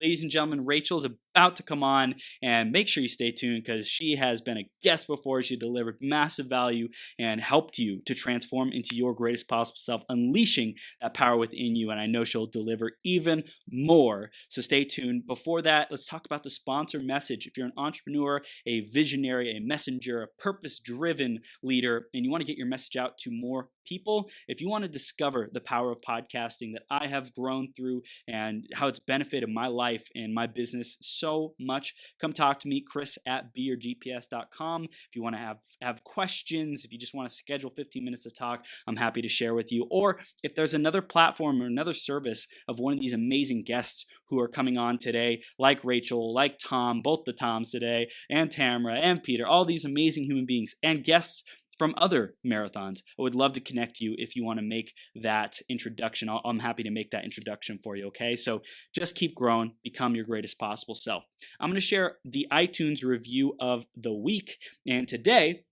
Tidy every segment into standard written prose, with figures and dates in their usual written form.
Ladies and gentlemen, Rachel is about to come on, and make sure you stay tuned because she has been a guest before. She delivered massive value and helped you to transform into your greatest possible self, unleashing that power within you. And I know she'll deliver even more. So stay tuned. Before that, let's talk about the sponsor message. If you're an entrepreneur, a visionary, a messenger, a purpose-driven leader, and you want to get your message out to more people, if you want to discover the power of podcasting that I have grown through and how it's benefited my life and my business so much, come talk to me, Chris at beingness.com. If you want to have questions, if you just want to schedule 15 minutes to talk, I'm happy to share with you. Or if there's another platform or another service of one of these amazing guests who are coming on today, like Rachel, like Tom, both the Toms today, and Tamara and Peter, all these amazing human beings and guests from other marathons, I would love to connect you if you want to make that introduction. I'm happy to make that introduction for you, okay? So just keep growing, become your greatest possible self. I'm going to share the iTunes review of the week, and today,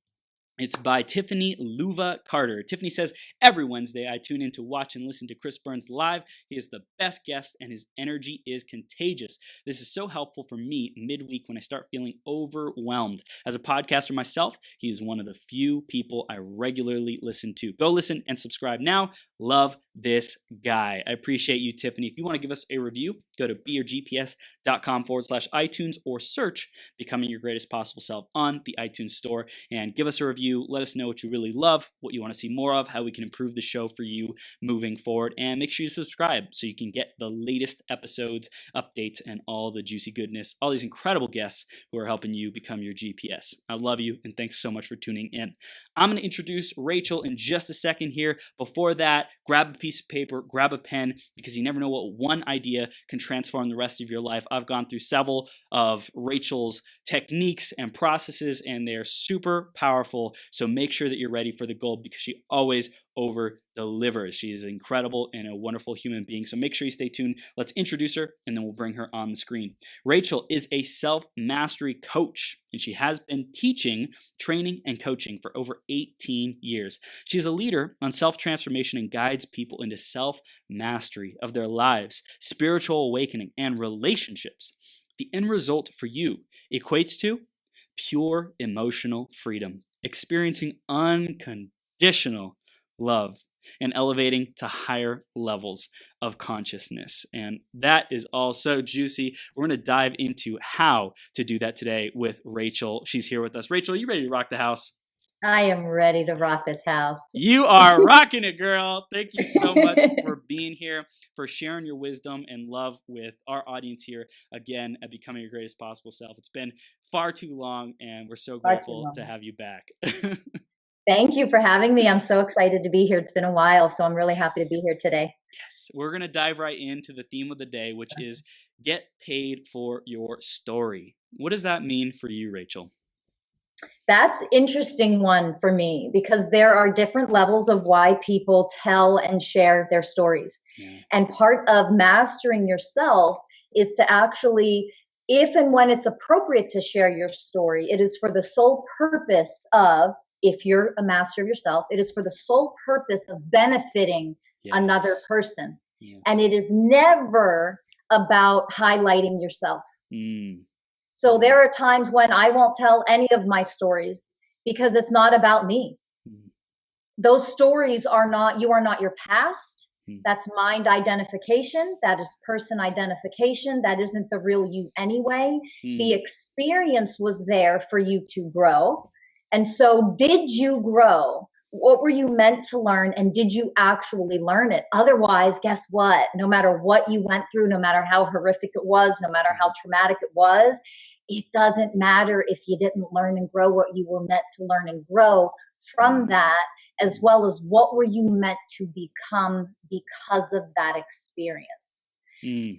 it's by Tiffany Luva Carter. Tiffany says, every Wednesday I tune in to watch and listen to Chris Burns live. He is the best guest and his energy is contagious. This is so helpful for me midweek when I start feeling overwhelmed. As a podcaster myself, he is one of the few people I regularly listen to. Go listen and subscribe now. Love this guy. I appreciate you, Tiffany. If you want to give us a review, go to beyourgps.com/iTunes or search Becoming Your Greatest Possible Self on the iTunes store and give us a review. Let us know what you really love, what you want to see more of, how we can improve the show for you moving forward, and make sure you subscribe so you can get the latest episodes, updates, and all the juicy goodness, all these incredible guests who are helping you become your GPS. I love you, and thanks so much for tuning in. I'm going to introduce Rachel in just a second here. Before that, grab a piece of paper, grab a pen, because you never know what one idea can transform the rest of your life. I've gone through several of Rachel's techniques and processes, and they're super powerful. So make sure that you're ready for the gold because she always over delivers. She is incredible and a wonderful human being. So make sure you stay tuned. Let's introduce her and then we'll bring her on the screen. Rachel is a self-mastery coach and she has been teaching, training, and coaching for over 18 years. She's a leader on self-transformation and guides people into self-mastery of their lives, spiritual awakening, and relationships. The end result for you equates to pure emotional freedom, experiencing unconditional love, and elevating to higher levels of consciousness. And that is all so juicy. We're going to dive into how to do that today with Rachel. She's here with us. Rachel, you ready to rock the house? I am ready to rock this house. You are rocking it, girl. Thank you so much for being here, for sharing your wisdom and love with our audience here again at Becoming Your Greatest Possible Self. It's been far too long, and we're so grateful to have you back. Thank you for having me. I'm so excited to be here. It's been a while, so I'm really happy to be here today. Yes, we're going to dive right into the theme of the day, which is get paid for your story. What does that mean for you, Rachel? That's an interesting one for me because there are different levels of why people tell and share their stories. Yeah. And part of mastering yourself is to actually, if and when it's appropriate to share your story, it is for the sole purpose of, if you're a master of yourself, it is for the sole purpose of benefiting another person. Yes. And it is never about highlighting yourself. So there are times when I won't tell any of my stories because it's not about me. Those stories are not, you are not your past. That's mind identification. That is person identification. That isn't the real you anyway. The experience was there for you to grow. And so did you grow? What were you meant to learn? And did you actually learn it? Otherwise, guess what? No matter what you went through, no matter how horrific it was, no matter how traumatic it was, it doesn't matter if you didn't learn and grow what you were meant to learn and grow from that, as well as what were you meant to become because of that experience.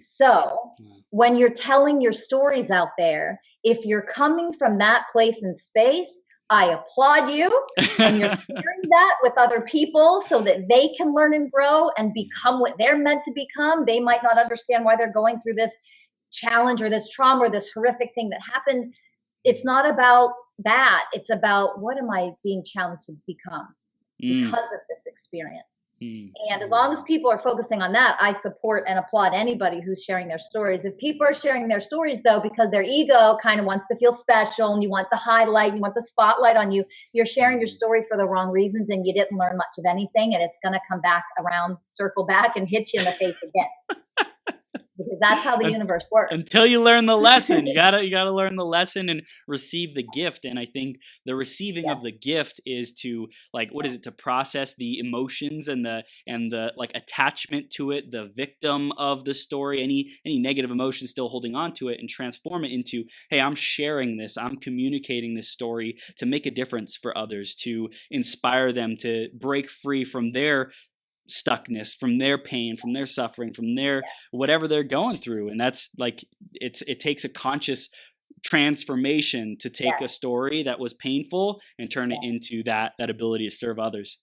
So when you're telling your stories out there, if you're coming from that place and space, I applaud you, and you're sharing that with other people so that they can learn and grow and become what they're meant to become. They might not understand why they're going through this challenge or this trauma or this horrific thing that happened. It's not about that. It's about, what am I being challenged to become? because of this experience. And as long as people are focusing on that, I support and applaud anybody who's sharing their stories. If people are sharing their stories, though, because their ego kind of wants to feel special and you want the highlight, you want the spotlight on you, you're sharing your story for the wrong reasons and you didn't learn much of anything, and it's going to come back around, circle back, and hit you in the face again. Because that's how the universe works. Until you learn the lesson, you gotta learn the lesson and receive the gift. And I think the receiving of the gift is to, like, what is it? To process the emotions and the like attachment to it, the victim of the story, any negative emotion still holding on to it, and transform it into, hey, I'm sharing this, I'm communicating this story to make a difference for others, to inspire them to break free from their stuckness, from their pain, from their suffering, from their whatever they're going through. And that's like, it takes a conscious transformation to take a story that was painful and turn it into that ability to serve others.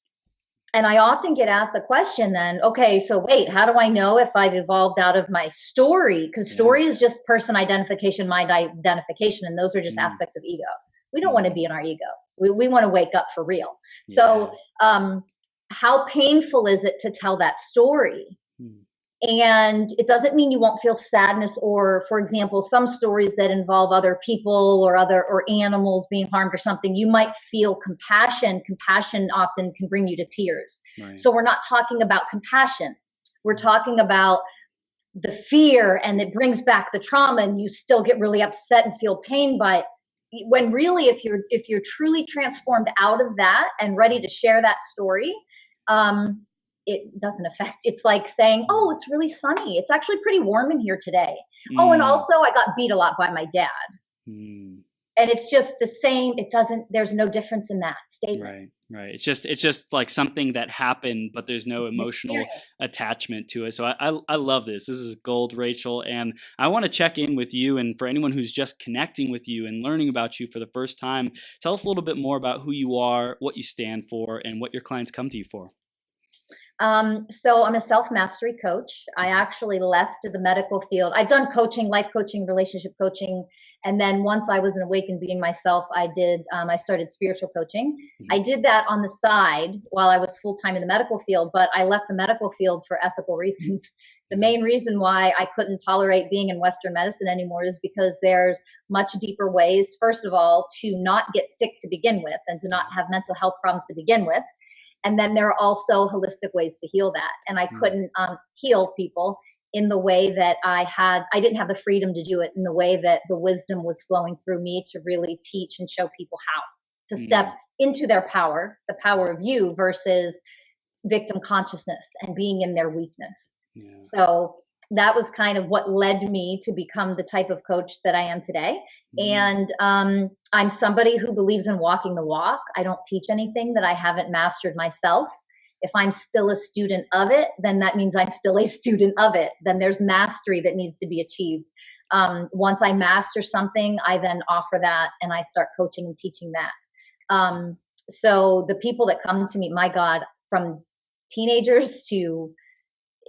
And I often get asked the question then, okay, so wait, how do I know if I've evolved out of my story? Because story is just person identification, mind identification, and those are just aspects of ego. We don't want to be in our ego. We want to wake up for real. So how painful is it to tell that story? And it doesn't mean you won't feel sadness, or, for example, some stories that involve other people or animals being harmed or something, you might feel compassion. Compassion often can bring you to tears. Right. So we're not talking about compassion. We're talking about the fear, and it brings back the trauma, and you still get really upset and feel pain by it. When really, if you're truly transformed out of that and ready to share that story, it doesn't affect. It's like saying, oh, it's really sunny. It's actually pretty warm in here today. Oh, and also I got beat a lot by my dad. And it's just the same. There's no difference in that statement. Right. It's just like something that happened, but there's no emotional attachment to it. So I love this. This is gold, Rachel. And I want to check in with you. And for anyone who's just connecting with you and learning about you for the first time, tell us a little bit more about who you are, what you stand for, and what your clients come to you for. So I'm a self-mastery coach. I actually left the medical field. I've done coaching, life coaching, relationship coaching. And then once I was an awakened being myself, I started spiritual coaching. I did that on the side while I was full-time in the medical field, but I left the medical field for ethical reasons. The main reason why I couldn't tolerate being in Western medicine anymore is because there's much deeper ways, first of all, to not get sick to begin with and to not have mental health problems to begin with. And then there are also holistic ways to heal that. And I couldn't heal people in the way that I didn't have the freedom to do it in the way that the wisdom was flowing through me to really teach and show people how to step into their power, the power of you, versus victim consciousness and being in their weakness. Yeah. So that was kind of what led me to become the type of coach that I am today. And I'm somebody who believes in walking the walk. I don't teach anything that I haven't mastered myself. If I'm still a student of it, then that means I'm still a student of it. Then there's mastery that needs to be achieved. Once I master something, I then offer that and I start coaching and teaching that. So the people that come to me, my God, from teenagers to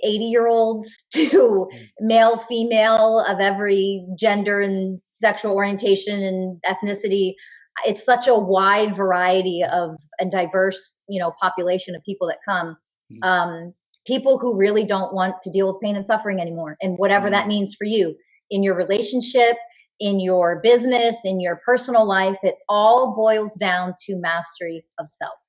80-year-olds to male, female, of every gender and sexual orientation and ethnicity. It's such a wide variety of and diverse, population of people that come. People who really don't want to deal with pain and suffering anymore, and whatever that means for you in your relationship, in your business, in your personal life. It all boils down to mastery of self.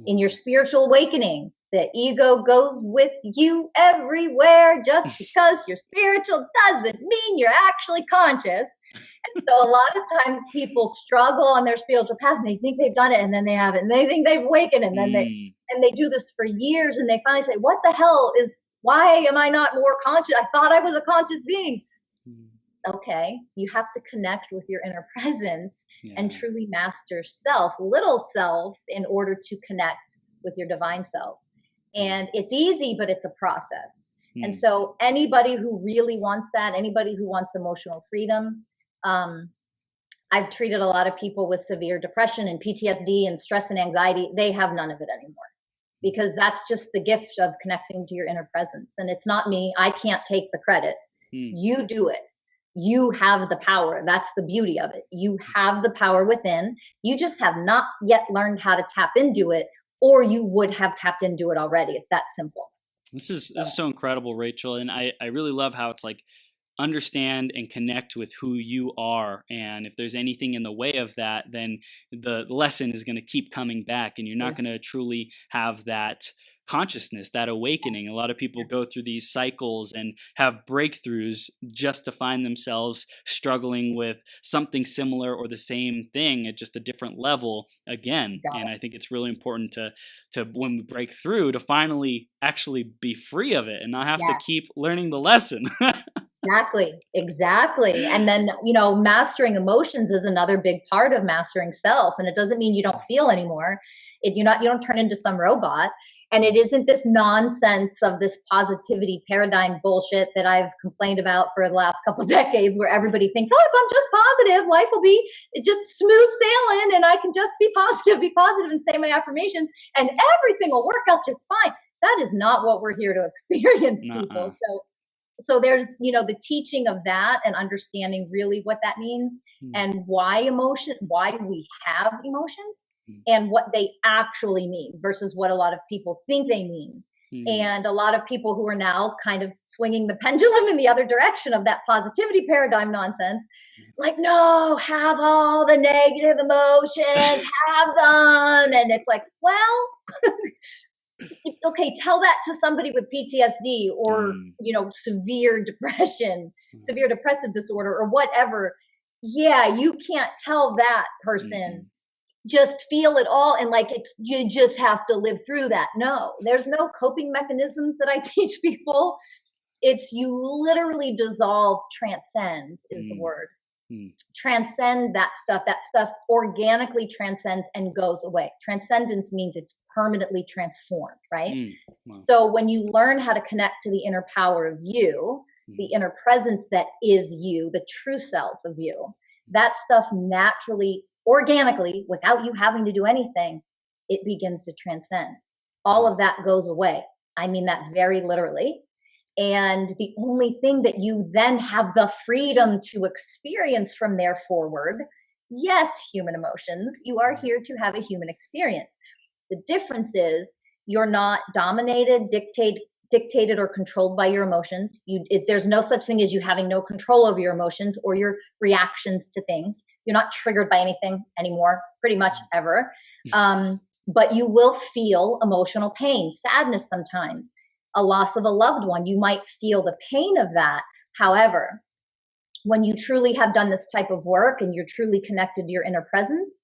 In your spiritual awakening, the ego goes with you everywhere. Just because you're spiritual doesn't mean you're actually conscious. And so a lot of times people struggle on their spiritual path and they think they've done it and then they haven't. And they think they've awakened and then they do this for years and they finally say, what the hell why am I not more conscious? I thought I was a conscious being. Okay, you have to connect with your inner presence and truly master self, little self, in order to connect with your divine self. And it's easy, but it's a process. And so anybody who really wants that, anybody who wants emotional freedom, I've treated a lot of people with severe depression and PTSD and stress and anxiety. They have none of it anymore because that's just the gift of connecting to your inner presence. And it's not me. I can't take the credit. You do it. You have the power. That's the beauty of it. You have the power within. You just have not yet learned how to tap into it or you would have tapped into it already. It's that simple. This is so incredible, Rachel, and I really love how it's like understand and connect with who you are, and if there's anything in the way of that, then the lesson is going to keep coming back, and you're not going Yes. to truly have that consciousness, that awakening. A lot of people go through these cycles and have breakthroughs just to find themselves struggling with something similar or the same thing at just a different level again. Got And it. I think it's really important to when we break through, to finally actually be free of it and not have to Yes. keep learning the lesson. Exactly. Exactly. And then, mastering emotions is another big part of mastering self. And it doesn't mean you don't feel anymore. You don't turn into some robot. And it isn't this nonsense of this positivity paradigm bullshit that I've complained about for the last couple of decades, where everybody thinks, oh, if I'm just positive, life will be just smooth sailing and I can just be positive and say my affirmations and everything will work out just fine. That is not what we're here to experience, Nuh-uh. people. So there's, the teaching of that and understanding really what that means Hmm. and why we have emotions Hmm. and what they actually mean versus what a lot of people think they mean. Hmm. And a lot of people who are now kind of swinging the pendulum in the other direction of that positivity paradigm nonsense, like, no, have all the negative emotions, have them. And it's like, well, okay, tell that to somebody with PTSD or, Hmm. severe depression, Hmm. severe depressive disorder or whatever. Yeah, you can't tell that Hmm. person just feel it all and like you just have to live through that. No, there's no coping mechanisms that I teach people. It's you literally dissolve, transcend is the Hmm. word. Hmm. Transcend that stuff organically transcends and goes away. Transcendence means it's permanently transformed, right? Hmm. Wow. So when you learn how to connect to the inner power of you, the Hmm. inner presence that is you, the true self of you, that stuff naturally, organically, without you having to do anything, it begins to transcend. All Hmm. of that goes away. I mean that very literally. And the only thing that you then have the freedom to experience from there forward, yes, human emotions, you are here to have a human experience. The difference is you're not dominated, dictated or controlled by your emotions. There's no such thing as you having no control over your emotions or your reactions to things. You're not triggered by anything anymore, pretty much ever. But you will feel emotional pain, sadness sometimes, a loss of a loved one. You might feel the pain of that. However, when you truly have done this type of work and you're truly connected to your inner presence,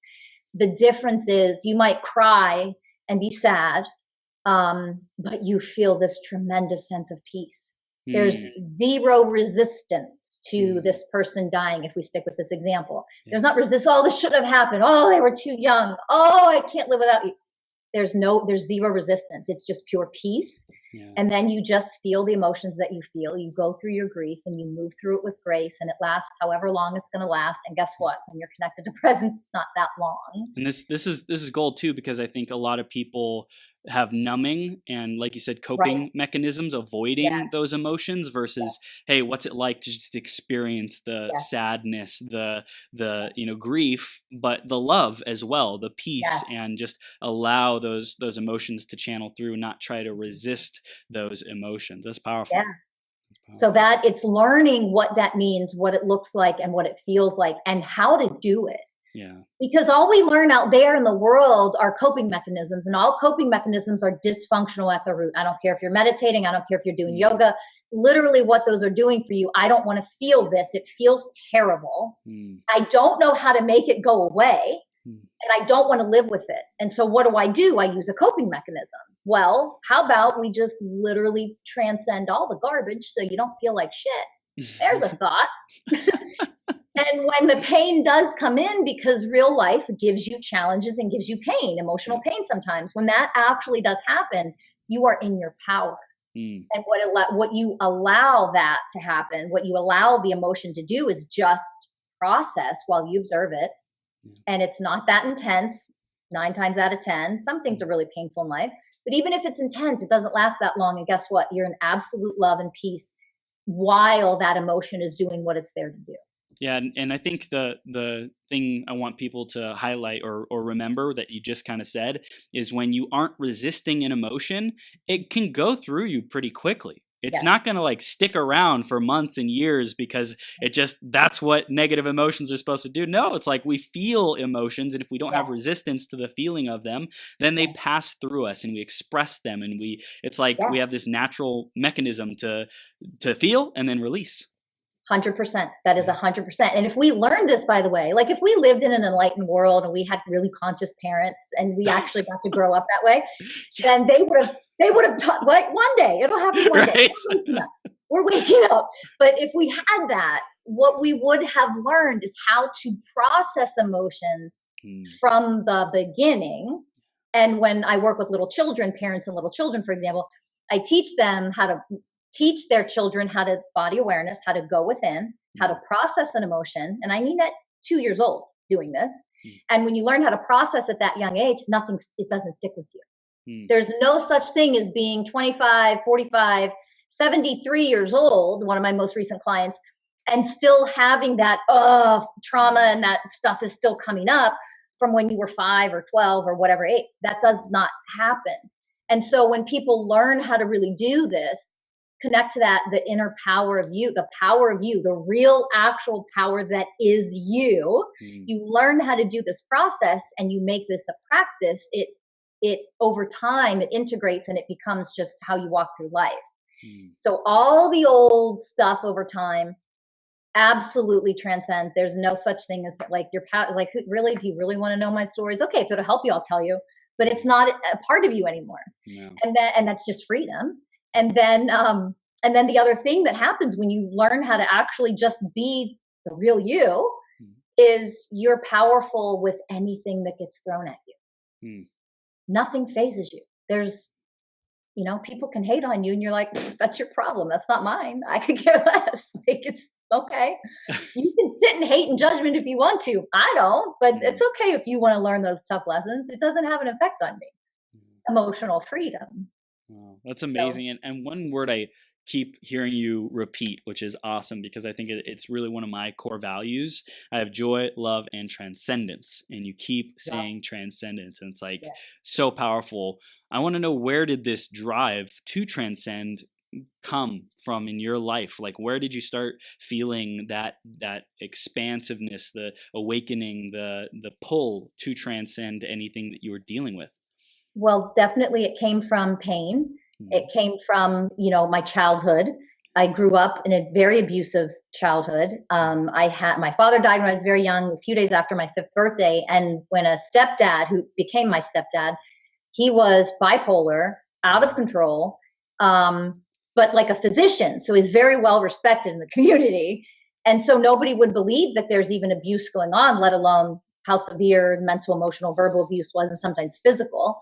the difference is you might cry and be sad, but you feel this tremendous sense of peace. There's Hmm. zero resistance to Hmm. this person dying. If we stick with this example, Yeah. there's not resist. Oh, this should have happened. Oh, they were too young. Oh, I can't live without you. There's zero resistance. It's just pure peace. Yeah. And then you just feel the emotions that you feel. You go through your grief and you move through it with grace, and it lasts however long it's going to last. And guess what? When you're connected to presence, it's not that long. And this is gold too, because I think a lot of people have numbing and, like you said, Right. coping mechanisms, avoiding Yes. those emotions versus, hey, what's it like to just experience the Yes. sadness, the grief, but the love as well, the peace, Yes. and just allow those emotions to channel through, not try to resist those emotions. That's Yeah. powerful. That's So powerful. that it's learning what that means, what it looks like, and what it feels like, and how to do it. Yeah. Because all we learn out there in the world are coping mechanisms, and all coping mechanisms are dysfunctional at the root. I don't care if you're meditating, I don't care if you're doing Mm. yoga. Literally, what those are doing for you, I don't want to feel this. It feels terrible. Mm. I don't know how to make it go away, Mm. and I don't want to live with it. And so, what do? I use a coping mechanism. Well, how about we just literally transcend all the garbage so you don't feel like shit? There's a thought. And when the pain does come in, because real life gives you challenges and gives you pain, Yeah. emotional pain sometimes, when that actually does happen, you are in your power. Mm. And what you allow that to happen, what you allow the emotion to do is just process while you observe it. Yeah. And it's not that intense, 9 times out of 10. Some things Mm. are really painful in life. But even if it's intense, it doesn't last that long. And guess what? You're in absolute love and peace while that emotion is doing what it's there to do. Yeah, and I think the thing I want people to highlight or remember that you just kind of said is when you aren't resisting an emotion, it can go through you pretty quickly. It's Yes. not going to like stick around for months and years because it just that's what negative emotions are supposed to do. No, it's like we feel emotions, and if we don't have Yes. resistance to the feeling of them, then they Yes. pass through us and we express them, and we it's like we Yes. have this natural mechanism to feel and then release. 100%. That is Yeah. 100%. And if we learned this, by the way, like if we lived in an enlightened world and we had really conscious parents and we actually got to grow up that way, then Yes. they would have taught, like one day, it'll happen one day. Right. We're waking up. But if we had that, what we would have learned is how to process emotions from the beginning. And when I work with little children, parents and little children, for example, I teach them how to teach their children how to body awareness, how to go within, how to process an emotion. And I mean at 2 years old doing this. And when you learn how to process at that young age, it doesn't stick with you. There's no such thing as being 25, 45, 73 years old, one of my most recent clients, and still having that trauma and that stuff is still coming up from when you were 5 or 12 or whatever age. That does not happen. And so when people learn how to really do this, connect to that, the inner power of you, the real actual power that is you, you learn how to do this process and you make this a practice, it over time, it integrates and it becomes just how you walk through life. So all the old stuff over time absolutely transcends. There's no such thing as like your past. Like, really, do you really want to know my stories? Okay, if it'll help you, I'll tell you. But it's not a part of you anymore. No. And that's just freedom. And then the other thing that happens when you learn how to actually just be the real you is you're powerful with anything that gets thrown at you. Nothing phases you. There's, people can hate on you and you're like, that's your problem. That's not mine. I could care less. Like, it's okay. You can sit and hate and judgment if you want to. I don't, but it's okay if you want to learn those tough lessons. It doesn't have an effect on me. Emotional freedom. Wow, that's amazing. So, and one word I keep hearing you repeat, which is awesome because I think it's really one of my core values. I have joy, love, and transcendence. And you keep saying transcendence. And it's like so powerful. I want to know, where did this drive to transcend come from in your life? Like, where did you start feeling that expansiveness, the awakening, the pull to transcend anything that you were dealing with? Well, definitely it came from pain. It came from, my childhood. I grew up in a very abusive childhood. My father died when I was very young, a few days after my 5th birthday. And when a stepdad, who became my stepdad, he was bipolar, out of control, but like a physician. So he's very well respected in the community. And so nobody would believe that there's even abuse going on, let alone how severe mental, emotional, verbal abuse was, and sometimes physical.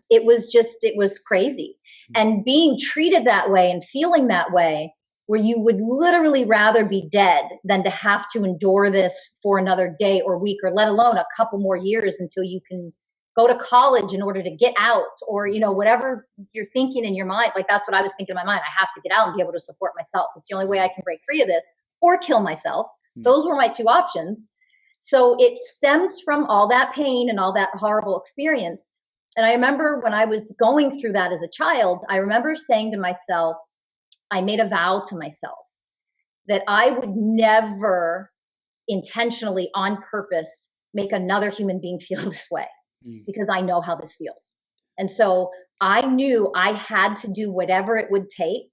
It was crazy. And being treated that way and feeling that way, where you would literally rather be dead than to have to endure this for another day or week, or let alone a couple more years until you can go to college in order to get out, or, whatever you're thinking in your mind. Like, that's what I was thinking in my mind. I have to get out and be able to support myself. It's the only way I can break free of this, or kill myself. Those were my 2 options. So it stems from all that pain and all that horrible experience. And I remember when I was going through that as a child, I remember saying to myself, I made a vow to myself that I would never intentionally, on purpose, make another human being feel this way, because I know how this feels. And so I knew I had to do whatever it would take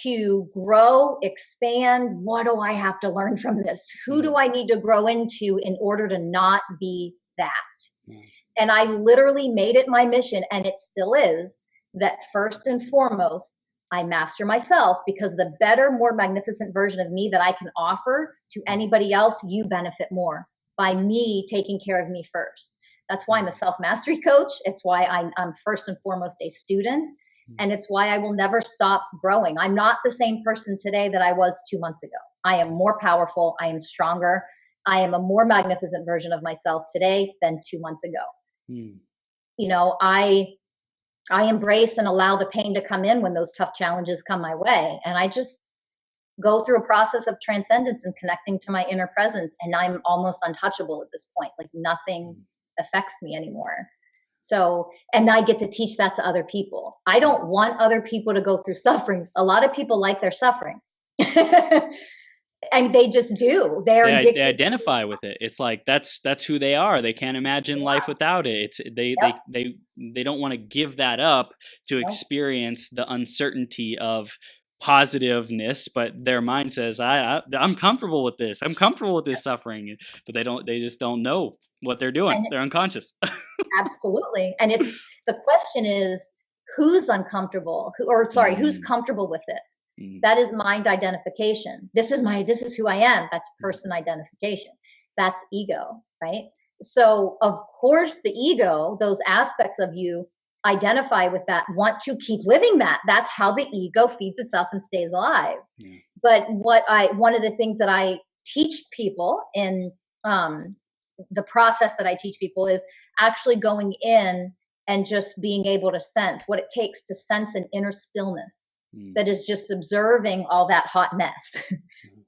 to grow, expand. What do I have to learn from this? Who do I need to grow into in order to not be that? And I literally made it my mission, and it still is, that first and foremost, I master myself, because the better, more magnificent version of me that I can offer to anybody else, you benefit more by me taking care of me first. That's why I'm a self-mastery coach. It's why I'm first and foremost a student. And it's why I will never stop growing. I'm not the same person today that I was 2 months ago. I am more powerful. I am stronger. I am a more magnificent version of myself today than 2 months ago. I embrace and allow the pain to come in when those tough challenges come my way. And I just go through a process of transcendence and connecting to my inner presence, and I'm almost untouchable at this point. Like nothing affects me anymore. So, and I get to teach that to other people. I don't want other people to go through suffering. A lot of people like their suffering. And they just do. They're addicted. They identify with it. It's like that's who they are. They can't imagine life without it. They don't want to give that up to experience the uncertainty of positiveness, but their mind says, I'm comfortable with this. I'm comfortable with this suffering, but they just don't know what they're doing. They're unconscious. Absolutely. And the question is, who's uncomfortable? Who's comfortable with it? That is mind identification. This is who I am. That's person identification. That's ego, right? So of course the ego, those aspects of you identify with that, want to keep living that. That's how the ego feeds itself and stays alive. Yeah. But one of the things that I teach people in the process that I teach people is actually going in and just being able to sense what it takes to sense an inner stillness. That is just observing all that hot mess,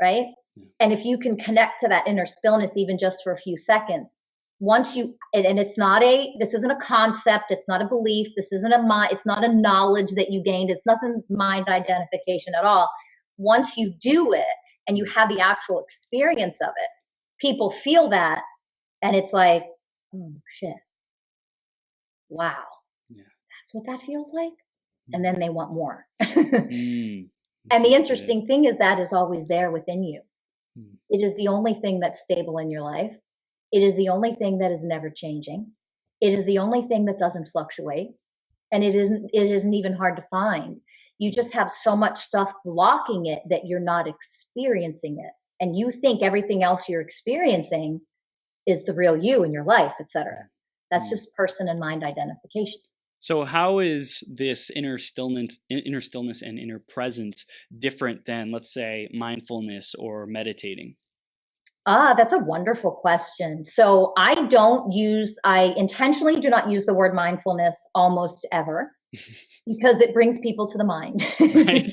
right? Yeah. And if you can connect to that inner stillness, even just for a few seconds, once you, and this isn't a concept, it's not a belief, it's not a knowledge that you gained, it's nothing mind identification at all. Once you do it and you have the actual experience of it, people feel that, and it's like, oh shit, wow, that's what that feels like. And then they want more. And the interesting thing is that is always there within you. It is the only thing that's stable in your life. It is the only thing that is never changing. It is the only thing that doesn't fluctuate. And it isn't even hard to find. You just have so much stuff blocking it that you're not experiencing it. And you think everything else you're experiencing is the real you in your life, etc. That's just person and mind identification. So how is this inner stillness and inner presence different than, let's say, mindfulness or meditating? That's a wonderful question. So I intentionally do not use the word mindfulness almost ever because it brings people to the mind. Right.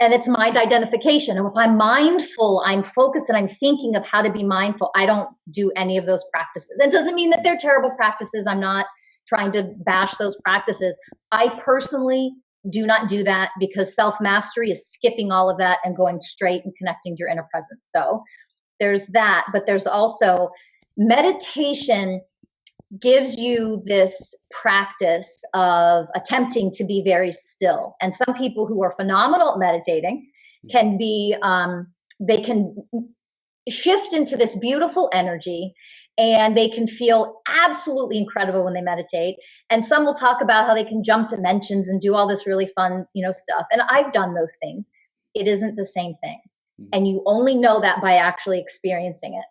And it's mind identification. And if I'm mindful, I'm focused and I'm thinking of how to be mindful. I don't do any of those practices. It doesn't mean that they're terrible practices. I'm not trying to bash those practices. I personally do not do that because self-mastery is skipping all of that and going straight and connecting to your inner presence. So there's that, but there's also meditation gives you this practice of attempting to be very still. And some people who are phenomenal at meditating can be, they can shift into this beautiful energy and they can feel absolutely incredible when they meditate. And some will talk about how they can jump dimensions and do all this really fun, stuff. And I've done those things. It isn't the same thing. And you only know that by actually experiencing it.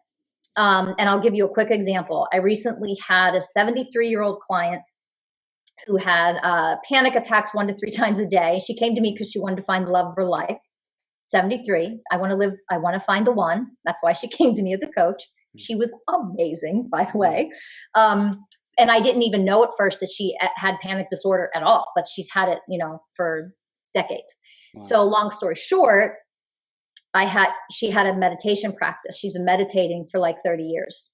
And I'll give you a quick example. I recently had a 73-year-old client who had panic attacks 1 to 3 times a day. She came to me because she wanted to find the love of her life. 73. I want to find the one. That's why she came to me as a coach. She was amazing, by the way. And I didn't even know at first that she had panic disorder at all, but she's had it, for decades. Wow. So long story short, she had a meditation practice. She's been meditating for like 30 years.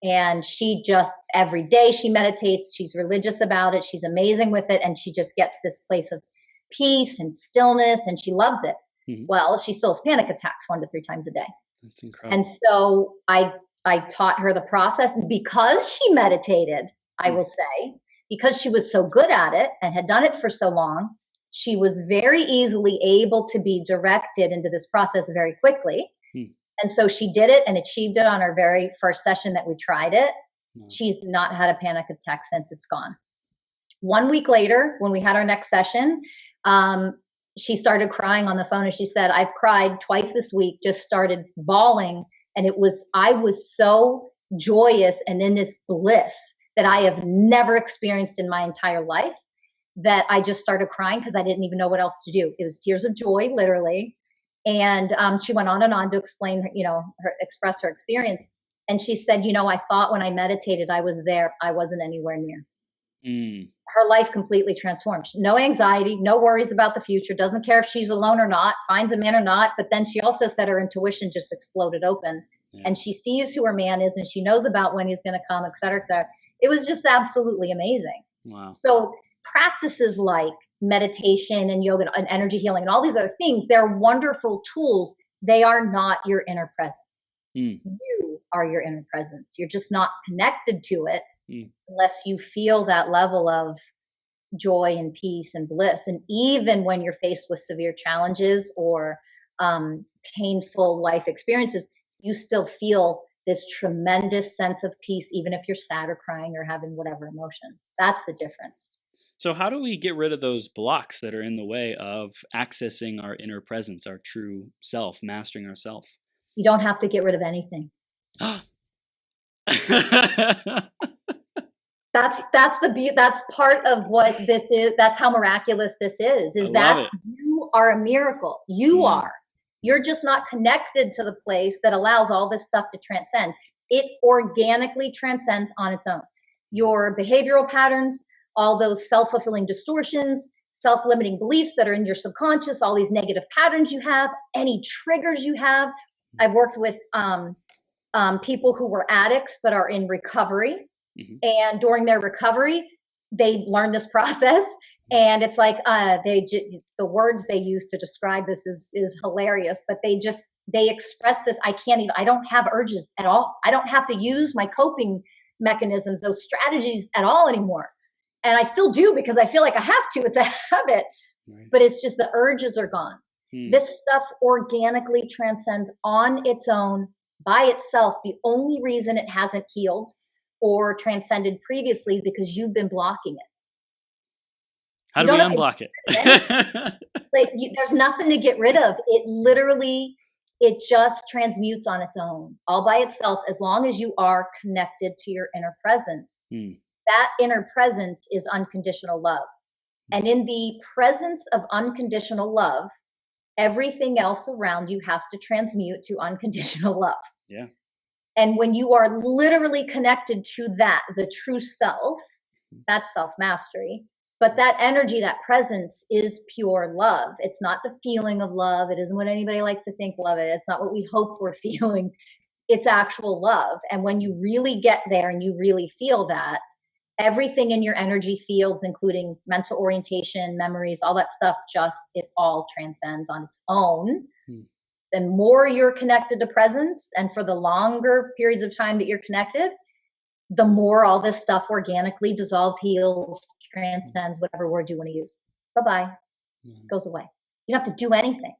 And she just, every day she meditates, she's religious about it. She's amazing with it. And she just gets this place of peace and stillness and she loves it. Well, she still has panic attacks 1 to 3 times a day. That's incredible. And so I taught her the process because she meditated, I will say, because she was so good at it and had done it for so long, she was very easily able to be directed into this process very quickly. And so she did it and achieved it on our very first session that we tried it. She's not had a panic attack since. It's gone. 1 week later, when we had our next session, she started crying on the phone and she said, I've cried twice this week, just started bawling. And I was so joyous and in this bliss that I have never experienced in my entire life that I just started crying because I didn't even know what else to do. It was tears of joy, literally. And she went on and on to explain, express her experience. And she said, I thought when I meditated, I was there. I wasn't anywhere near. Mm. Her life completely transformed. No anxiety, no worries about the future, doesn't care if she's alone or not, finds a man or not. But then she also said her intuition just exploded open, Yeah. and she sees who her man is, and she knows about when he's going to come, et cetera, et cetera. It was just absolutely amazing. Wow. So practices like meditation and yoga and energy healing and all these other things, they're wonderful tools. They are not your inner presence. Mm. You are your inner presence. You're just not connected to it Mm. unless you feel that level of joy and peace and bliss. And even when you're faced with severe challenges or painful life experiences, you still feel this tremendous sense of peace, even if you're sad or crying or having whatever emotion. That's the difference. So how do we get rid of those blocks that are in the way of accessing our inner presence, our true self, mastering ourself? You don't have to get rid of anything. That's part of what this is. That's how miraculous this is that you are a miracle. You're just not connected to the place that allows all this stuff to transcend. It organically transcends on its own. Your behavioral patterns, all those self-fulfilling distortions, self-limiting beliefs that are in your subconscious, all these negative patterns you have, any triggers you have. I've worked with people who were addicts but are in recovery. Mm-hmm. And during their recovery, they learn this process. And it's like the words they use to describe this is hilarious, but they express this. I don't have urges at all. I don't have to use my coping mechanisms, those strategies at all anymore. And I still do because I feel like I have to. It's a habit, right. But it's just the urges are gone. This stuff organically transcends on its own by itself. The only reason it hasn't healed or transcended previously is because you've been blocking it. How do we unblock it? There's nothing to get rid of. It just transmutes on its own, all by itself, as long as you are connected to your inner presence. That inner presence is unconditional love. And in the presence of unconditional love, everything else around you has to transmute to unconditional love. Yeah. And when you are literally connected to that, the true self, that's self-mastery. But that energy, that presence is pure love. It's not the feeling of love. It isn't what anybody likes to think love is. It's not what we hope we're feeling. It's actual love. And when you really get there and you really feel that, everything in your energy fields, including mental orientation, memories, all that stuff, it all transcends on its own. The more you're connected to presence, and for the longer periods of time that you're connected, the more all this stuff organically dissolves, heals, transcends, whatever word you want to use. Bye-bye. Goes away. You don't have to do anything.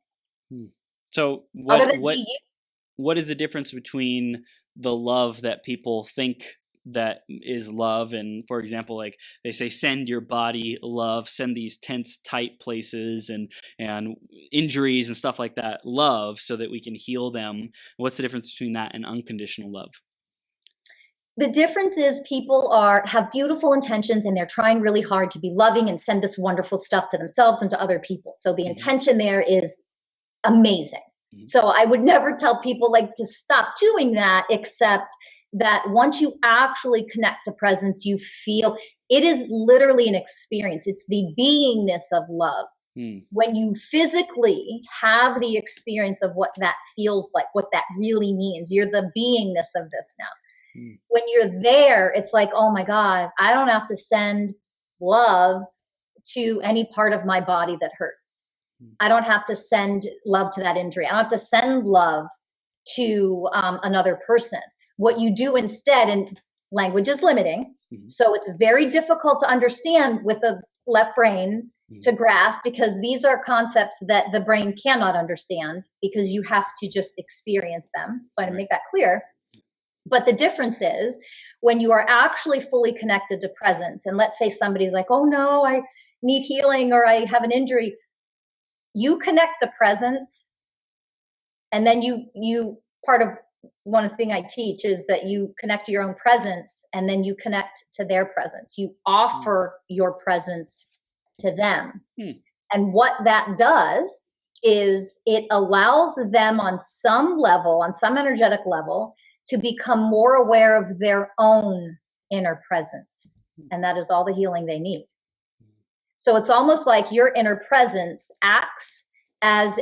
So what is the difference between the love that people think that is love, and for example, like they say, send your body love, send these tense, tight places and injuries and stuff like that love, so that we can heal them? What's the difference between that and unconditional love? The difference is people have beautiful intentions and they're trying really hard to be loving and send this wonderful stuff to themselves and to other people. So the intention there is amazing. So I would never tell people to stop doing that, except that once you actually connect to presence, you feel it is literally an experience. It's the beingness of love. When you physically have the experience of what that feels like, what that really means, you're the beingness of this now. When you're there, it's like, oh my God, I don't have to send love to any part of my body that hurts. I don't have to send love to that injury. I don't have to send love to another person. What you do instead, and language is limiting, so it's very difficult to understand with a left brain to grasp, because these are concepts that the brain cannot understand because you have to just experience them. So I want to make that clear. But the difference is when you are actually fully connected to presence, and let's say somebody's like, oh no, I need healing or I have an injury. You connect to presence, and then you part of one thing I teach is that you connect to your own presence, and then you connect to their presence. You offer your presence to them. And what that does is it allows them on some level, on some energetic level, to become more aware of their own inner presence. and that is all the healing they need. So it's almost like your inner presence acts as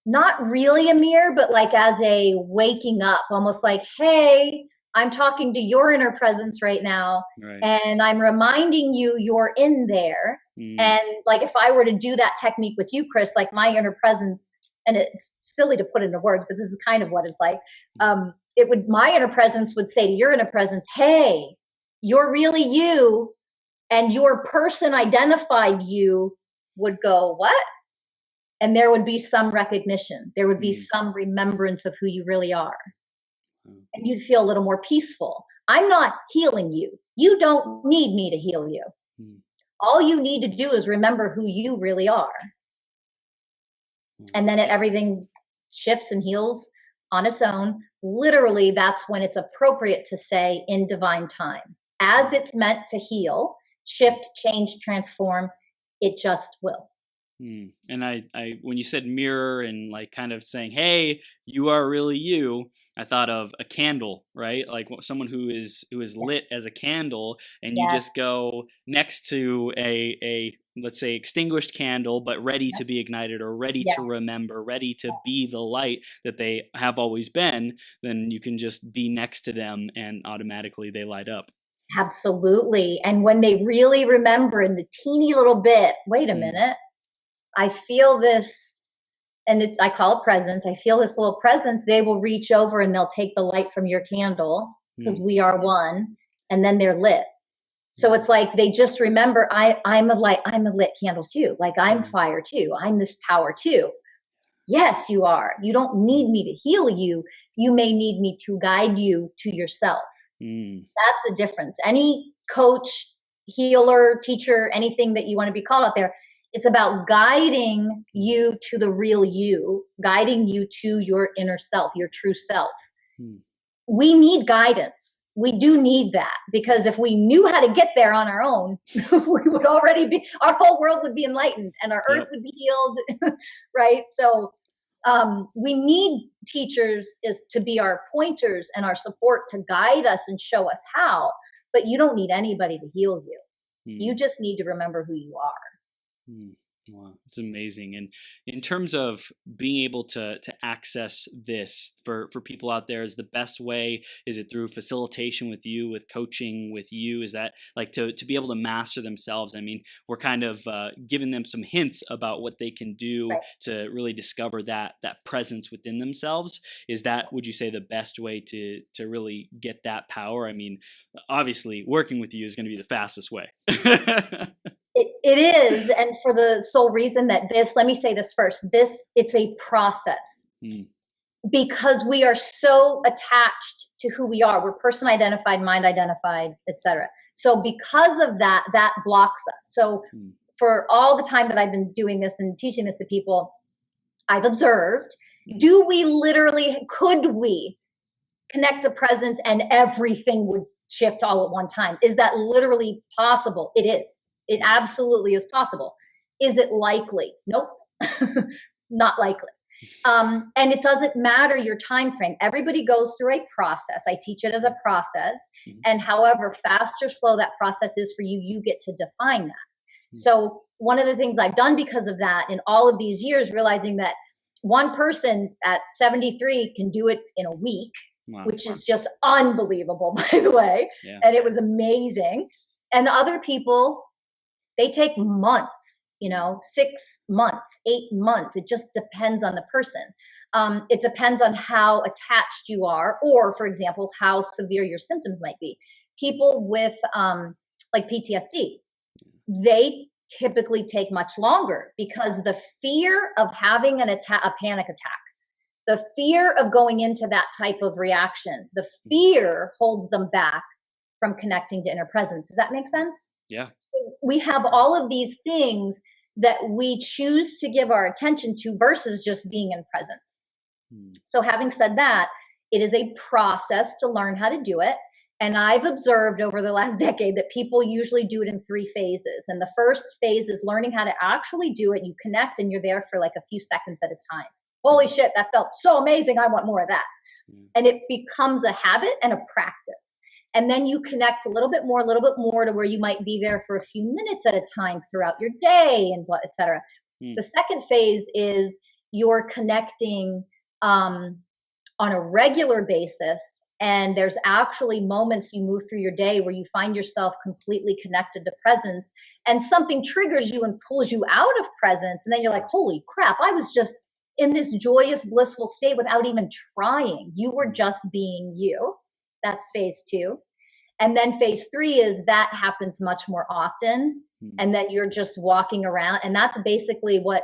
not really a mirror, but like as a waking up, almost like, hey, I'm talking to your inner presence right now. Right. And I'm reminding you you're in there. And like, if I were to do that technique with you, Chris, like my inner presence, and it's silly to put into words, but this is kind of what it's like. My inner presence would say to your inner presence, hey, you're really you. And your person identified you would go, what? And there would be some recognition. There would be some remembrance of who you really are. And you'd feel a little more peaceful. I'm not healing you. You don't need me to heal you. All you need to do is remember who you really are. And then everything shifts and heals on its own. Literally, that's when it's appropriate to say in divine time. As it's meant to heal, shift, change, transform, it just will. And I, when you said mirror and like kind of saying, hey, you are really you, I thought of a candle, right? Like someone who is lit as a candle, and you just go next to a let's say extinguished candle, but ready to be ignited or ready to remember, ready to be the light that they have always been, then you can just be next to them and automatically they light up. Absolutely. And when they really remember in the teeny little bit, wait a minute, I feel this, and I call it presence. I feel this little presence. They will reach over and they'll take the light from your candle because we are one, and then they're lit. So it's like they just remember, I'm a lit candle too. Like I'm fire too. I'm this power too. Yes, you are. You don't need me to heal you. You may need me to guide you to yourself. That's the difference. Any coach, healer, teacher, anything that you want to be called out there, it's about guiding you to the real you, guiding you to your inner self, your true self. We need guidance. We do need that, because if we knew how to get there on our own, we would already be, our whole world would be enlightened and our earth would be healed, right? So we need teachers is to be our pointers and our support to guide us and show us how, but you don't need anybody to heal you. You just need to remember who you are. Wow, it's amazing. And in terms of being able to access this for people out there, is the best way, is it through facilitation with you, with coaching with you? Is that like to be able to master themselves? I mean, we're kind of giving them some hints about what they can do to really discover that presence within themselves. Is that, would you say, the best way to really get that power? I mean, obviously working with you is going to be the fastest way. It is, and for the sole reason that let me say this first, it's a process. Because we are so attached to who we are. We're person identified, mind identified, etc. So because of that blocks us. So for all the time that I've been doing this and teaching this to people, I've observed, could we connect to presence and everything would shift all at one time? Is that literally possible? It is. It absolutely is possible. Is it likely? Nope. Not likely. And it doesn't matter your time frame. Everybody goes through a process. I teach it as a process. And however fast or slow that process is for you, you get to define that. So one of the things I've done because of that in all of these years, realizing that one person at 73 can do it in a week, which is just unbelievable, by the way. And it was amazing. And other people, they take months, 6 months, 8 months. It just depends on the person. It depends on how attached you are, or, for example, how severe your symptoms might be. People with like PTSD, they typically take much longer because the fear of having a panic attack, the fear of going into that type of reaction, the fear holds them back from connecting to inner presence. Does that make sense? Yeah. So we have all of these things that we choose to give our attention to versus just being in presence. So having said that, it is a process to learn how to do it. And I've observed over the last decade that people usually do it in 3 phases. And the first phase is learning how to actually do it. You connect and you're there for like a few seconds at a time. Holy shit, that felt so amazing. I want more of that. And it becomes a habit and a practice. And then you connect a little bit more to where you might be there for a few minutes at a time throughout your day and what, et cetera. The second phase is you're connecting on a regular basis. And there's actually moments you move through your day where you find yourself completely connected to presence, and something triggers you and pulls you out of presence. And then you're like, holy crap, I was just in this joyous, blissful state without even trying. You were just being you. That's phase 2. And then phase 3 is that happens much more often. And then you're just walking around. And that's basically what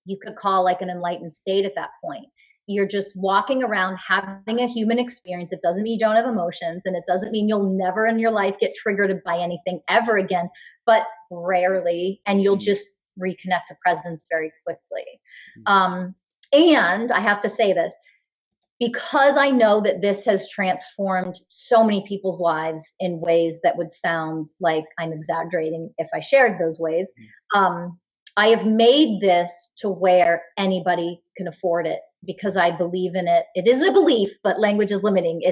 you could call like an enlightened state at that point. You're just walking around having a human experience. It doesn't mean you don't have emotions, and it doesn't mean you'll never in your life get triggered by anything ever again, but rarely, and you'll just reconnect to presence very quickly. And I have to say this, because I know that this has transformed so many people's lives in ways that would sound like I'm exaggerating if I shared those ways. I have made this to where anybody can afford it because I believe in it. It isn't a belief, but language is limiting.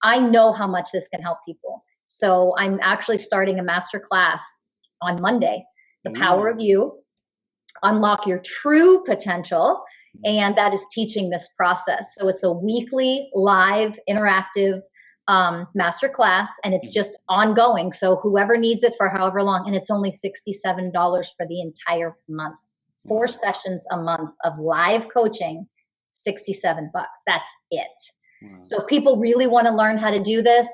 I know how much this can help people. So I'm actually starting a master class on Monday, The Power of You, Unlock Your True Potential. And that is teaching this process. So it's a weekly live interactive master class, and it's just ongoing. So whoever needs it for however long, and it's only $67 for the entire month. 4 sessions a month of live coaching, $67. That's it. Wow. So if people really want to learn how to do this,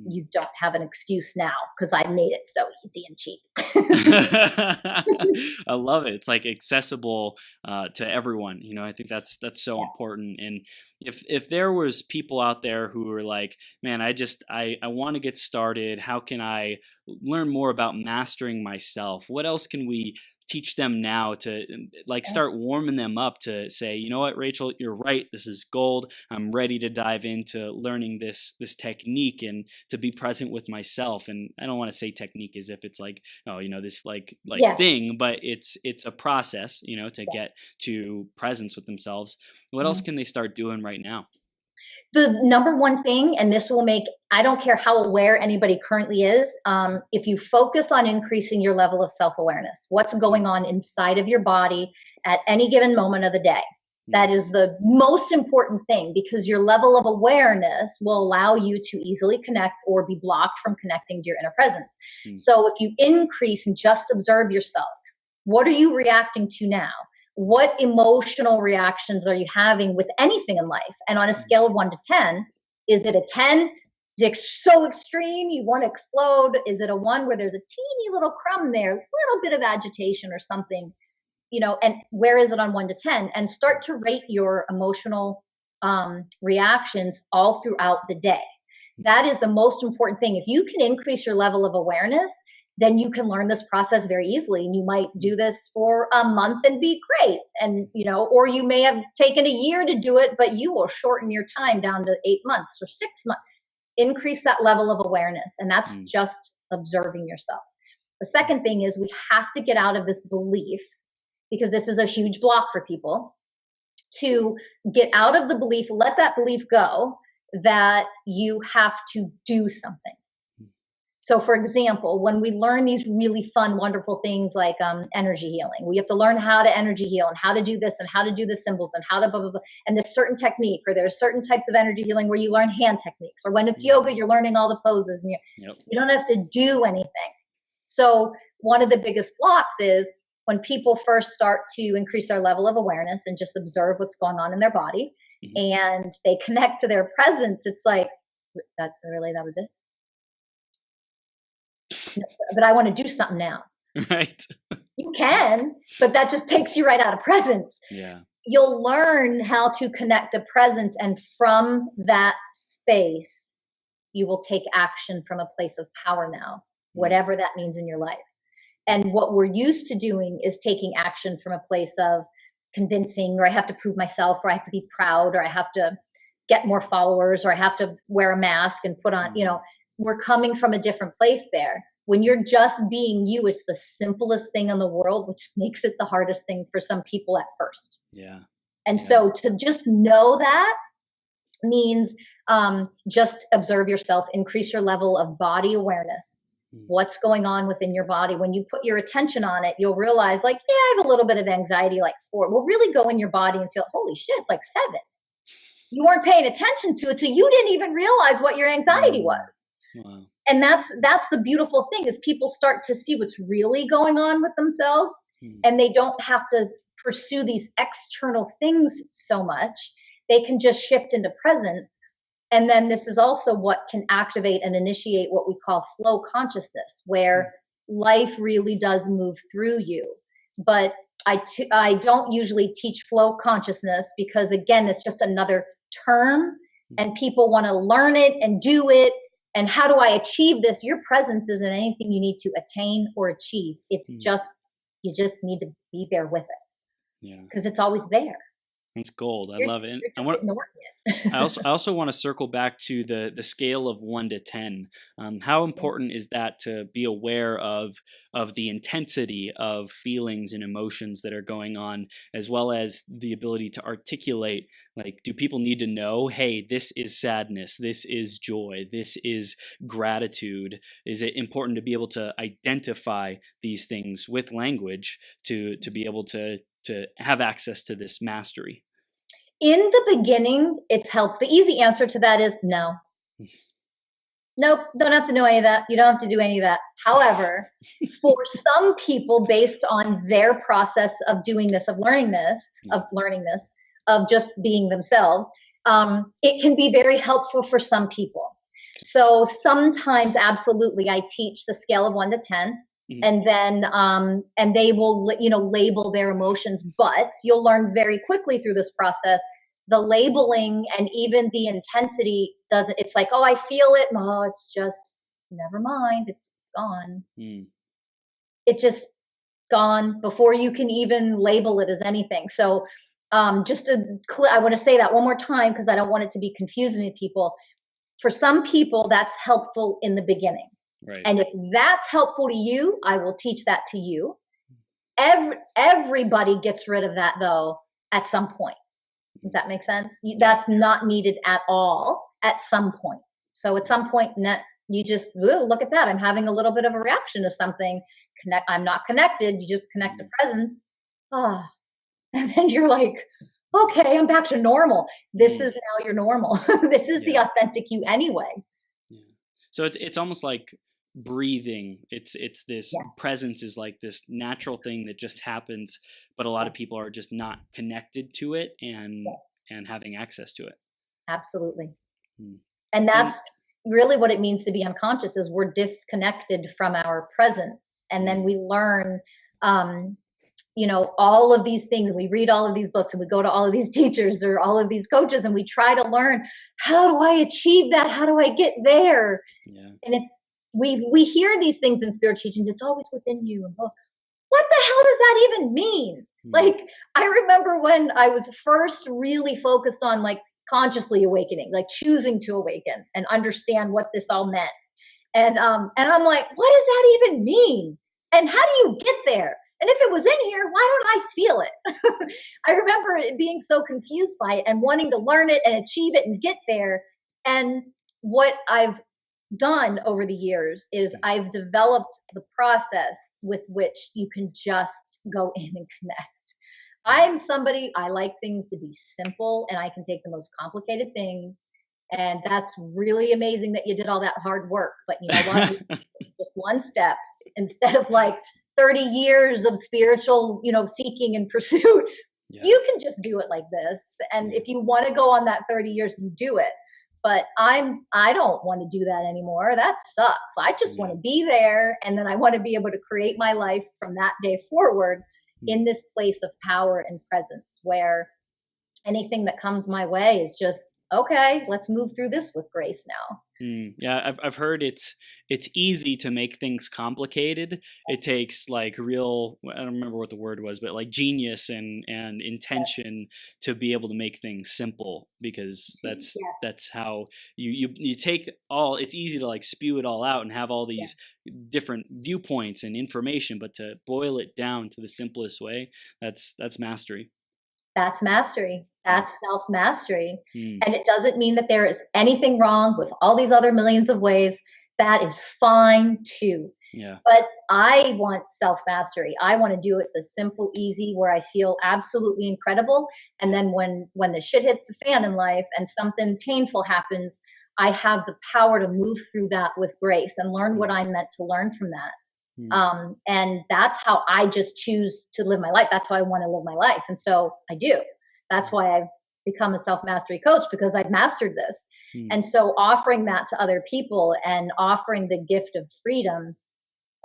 you don't have an excuse now because I made it so easy and cheap. I love it. It's like accessible to everyone. I think that's so important. And if there was people out there who were like, man, I want to get started. How can I learn more about mastering myself? What else can we teach them now to start warming them up to say, you know what, Rachel, you're right. This is gold. I'm ready to dive into learning this technique and to be present with myself. And I don't want to say technique as if it's like, this thing, but it's a process, to get to presence with themselves. What else can they start doing right now? The number one thing, and this will make, I don't care how aware anybody currently is, if you focus on increasing your level of self-awareness, what's going on inside of your body at any given moment of the day, that is the most important thing, because your level of awareness will allow you to easily connect or be blocked from connecting to your inner presence. So if you increase and just observe yourself, what are you reacting to now? What emotional reactions are you having with anything in life? And on a scale of 1 to 10, is it a 10? It's so extreme, you want to explode? Is it a 1 where there's a teeny little crumb there, a little bit of agitation or something? And where is it on 1 to 10? And start to rate your emotional reactions all throughout the day. That is the most important thing. If you can increase your level of awareness, then you can learn this process very easily. And you might do this for a month and be great. And, or you may have taken a year to do it, but you will shorten your time down to 8 months or 6 months. Increase that level of awareness. And that's just observing yourself. The second thing is we have to get out of this belief, because this is a huge block for people, to get out of the belief, let that belief go, that you have to do something. So for example, when we learn these really fun, wonderful things like energy healing, we have to learn how to energy heal and how to do this and how to do the symbols and how to blah, blah, blah. And there's certain technique, or there's certain types of energy healing where you learn hand techniques, or when it's yoga, you're learning all the poses and you don't have to do anything. So one of the biggest blocks is when people first start to increase their level of awareness and just observe what's going on in their body, and they connect to their presence. It's like, that was it? But I want to do something now. Right. You can, but that just takes you right out of presence. Yeah. You'll learn how to connect to presence, and from that space, you will take action from a place of power now, whatever that means in your life. And what we're used to doing is taking action from a place of convincing, or I have to prove myself, or I have to be proud, or I have to get more followers, or I have to wear a mask and put on, we're coming from a different place there. When you're just being you, it's the simplest thing in the world, which makes it the hardest thing for some people at first. Yeah. And so to just know that means just observe yourself, increase your level of body awareness. What's going on within your body? When you put your attention on it, you'll realize, like, yeah, I have a little bit of anxiety, like 4. Well, really go in your body and feel, holy shit, it's like 7. You weren't paying attention to it, so you didn't even realize what your anxiety was. Wow. And that's the beautiful thing, is people start to see what's really going on with themselves, and they don't have to pursue these external things so much. They can just shift into presence. And then this is also what can activate and initiate what we call flow consciousness, where life really does move through you. But I don't usually teach flow consciousness because, again, it's just another term, and people want to learn it and do it. And how do I achieve this? Your presence isn't anything you need to attain or achieve. It's just, you just need to be there with it. Yeah. Because it's always there. It's gold. I love it. You're just ignoring it. I also want to circle back to the scale of 1 to 10. How important is that to be aware of the intensity of feelings and emotions that are going on, as well as the ability to articulate? Like, do people need to know, hey, this is sadness, this is joy, this is gratitude? Is it important to be able to identify these things with language to be able to have access to this mastery? In the beginning, it's helpful. The easy answer to that is no. Nope, don't have to know any of that. You don't have to do any of that. However, for some people, based on their process of doing this, of learning this, of just being themselves, it can be very helpful for some people. So sometimes, absolutely, I teach the scale of 1 to 10. And then and they will label their emotions, but you'll learn very quickly through this process, the labeling and even the intensity doesn't, it's like, oh, I feel it, no, it's just, never mind, it's gone. It's just gone before you can even label it as anything. So just I want to say that one more time, because I don't want it to be confusing to people. For some people, that's helpful in the beginning. Right. And if that's helpful to you, I will teach that to you. Everybody gets rid of that, though, at some point. Does that make sense? That's not needed at all at some point. So at some point, you just, look at that. I'm having a little bit of a reaction to something. I'm not connected. You just connect to presence. And then you're like, okay, I'm back to normal. This is now your normal. This is the authentic you anyway. Yeah. So it's almost like breathing. It's this presence is like this natural thing that just happens, but a lot of people are just not connected to it and having access to it. Absolutely. And that's really what it means to be unconscious, is we're disconnected from our presence. And then we learn all of these things, and we read all of these books, and we go to all of these teachers or all of these coaches, and we try to learn, how do I achieve that? How do I get there? And it's, we hear these things in spiritual teachings, it's always within you. And what the hell does that even mean? Like, I remember when I was first really focused on like consciously awakening, like choosing to awaken and understand what this all meant. And I'm like, what does that even mean? And how do you get there? And if it was in here, why don't I feel it? I remember it being so confused by it and wanting to learn it and achieve it and get there. And what I've done over the years is I've developed the process with which you can just go in and connect. I'm somebody, I like things to be simple, and I can take the most complicated things. And that's really amazing that you did all that hard work. But you know what? Just one step instead of like 30 years of spiritual, seeking and pursuit. You can just do it like this. And if you want to go on that 30 years, you do it. But I don't want to do that anymore. That sucks. I just want to be there. And then I want to be able to create my life from that day forward in this place of power and presence, where anything that comes my way is just, okay, let's move through this with grace now. Yeah, I've heard it's easy to make things complicated. It takes like real, I don't remember what the word was, but like genius and intention to be able to make things simple, because that's how you take all, it's easy to like spew it all out and have all these different viewpoints and information, but to boil it down to the simplest way, that's mastery. That's mastery. Yeah. That's self mastery. Mm. And it doesn't mean that there is anything wrong with all these other millions of ways. That is fine too. Yeah. But I want self mastery. I want to do it the simple, easy, where I feel absolutely incredible. And then when the shit hits the fan in life and something painful happens, I have the power to move through that with grace and learn what I'm meant to learn from that. And that's how I just choose to live my life. That's how I want to live my life. And so I do. That's why I've become a self-mastery coach, because I've mastered this. And so offering that to other people and offering the gift of freedom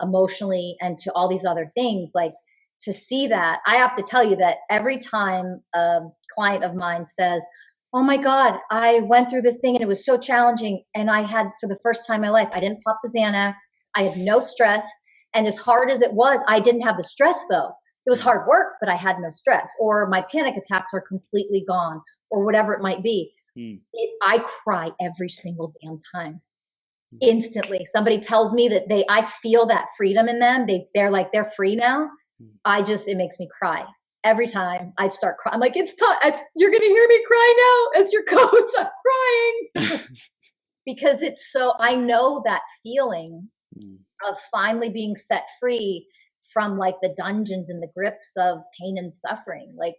emotionally and to all these other things, like, to see that, I have to tell you that every time a client of mine says, oh my God, I went through this thing and it was so challenging. And I had, for the first time in my life, I didn't pop the Xanax. I had no stress. And as hard as it was, I didn't have the stress though. It was hard work, but I had no stress. Or my panic attacks are completely gone, or whatever it might be. I cry every single damn time. Instantly. Somebody tells me that I feel that freedom in them. They're like, they're free now. It makes me cry. Every time I start crying, I'm like, it's time. You're going to hear me cry now as your coach. I'm crying. Because it's so, I know that feeling of finally being set free from like the dungeons and the grips of pain and suffering. Like,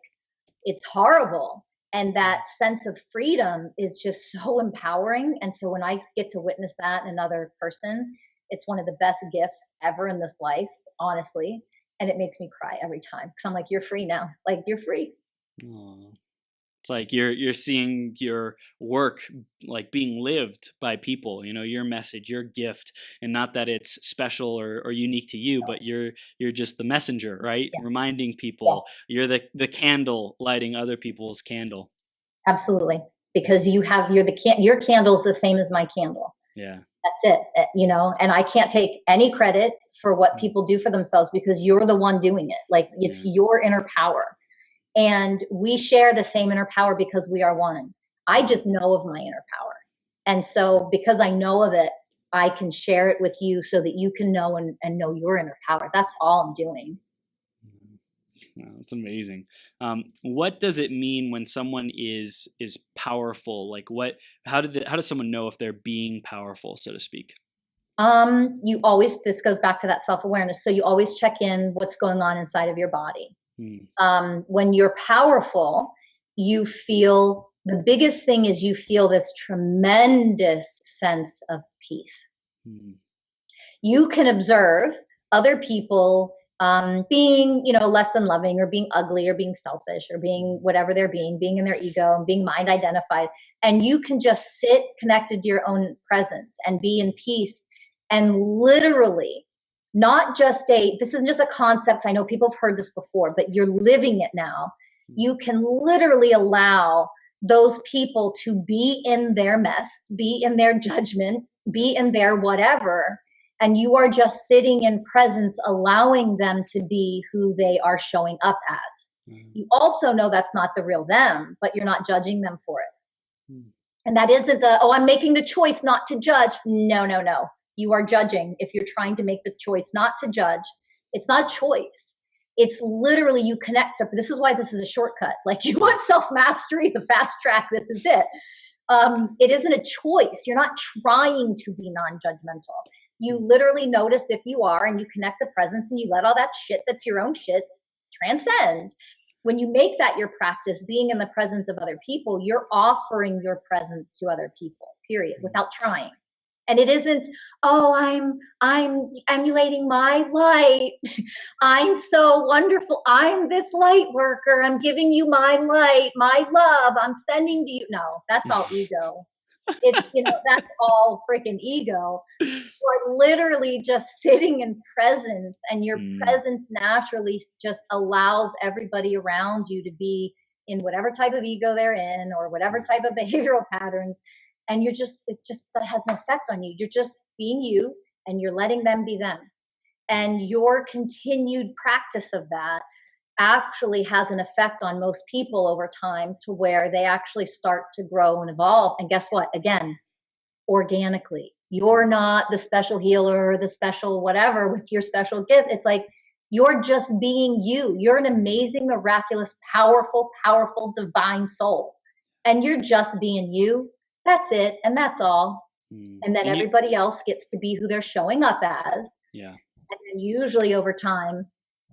it's horrible. And that sense of freedom is just so empowering. And so when I get to witness that in another person, it's one of the best gifts ever in this life, honestly. And it makes me cry every time, because I'm like, you're free now. Like, you're free. Aww. It's like you're seeing your work like being lived by people, your message, your gift, and not that it's special or unique to you, but you're just the messenger, right? Yeah. Reminding people. Yes. You're the candle lighting other people's candle. Absolutely. Because your candle's the same as my candle. Yeah. That's it, and I can't take any credit for what people do for themselves, because you're the one doing it. Like, it's your inner power. And we share the same inner power because we are one. I just know of my inner power. And so because I know of it, I can share it with you so that you can know and know your inner power. That's all I'm doing. Wow, that's amazing. What does it mean when someone is powerful? Like, how does someone know if they're being powerful, so to speak? This goes back to that self-awareness. So you always check in what's going on inside of your body. When you're powerful, the biggest thing is you feel this tremendous sense of peace. You can observe other people being, less than loving, or being ugly, or being selfish, or being whatever they're being in their ego and being mind identified. And you can just sit connected to your own presence and be in peace, and literally this isn't just a concept. I know people have heard this before, but you're living it now. You can literally allow those people to be in their mess, be in their judgment, be in their whatever. And you are just sitting in presence, allowing them to be who they are showing up as. You also know that's not the real them, but you're not judging them for it. And that isn't I'm making the choice not to judge. No. You are judging if you're trying to make the choice not to judge. It's not choice. It's literally you connect up. This is why this is a shortcut. Like, you want self-mastery, the fast track, this is it. It isn't a choice. You're not trying to be non-judgmental. You literally notice if you are, and you connect to presence, and you let all that shit that's your own shit transcend. When you make that your practice, being in the presence of other people, you're offering your presence to other people, period, without trying. And it isn't, I'm emulating my light. I'm so wonderful. I'm this light worker. I'm giving you my light, my love. I'm sending to you. No, that's all ego. That's all freaking ego. You're literally just sitting in presence, and your presence naturally just allows everybody around you to be in whatever type of ego they're in, or whatever type of behavioral patterns. And it just has an effect on you. You're just being you, and you're letting them be them. And your continued practice of that actually has an effect on most people over time, to where they actually start to grow and evolve. And guess what? Again, organically. You're not the special healer, the special whatever with your special gift. It's like You're just being you. You're an amazing, miraculous, powerful, powerful, divine soul. And you're just being you. That's it. And that's all. And then everybody else gets to be who they're showing up as. Yeah. And then usually over time,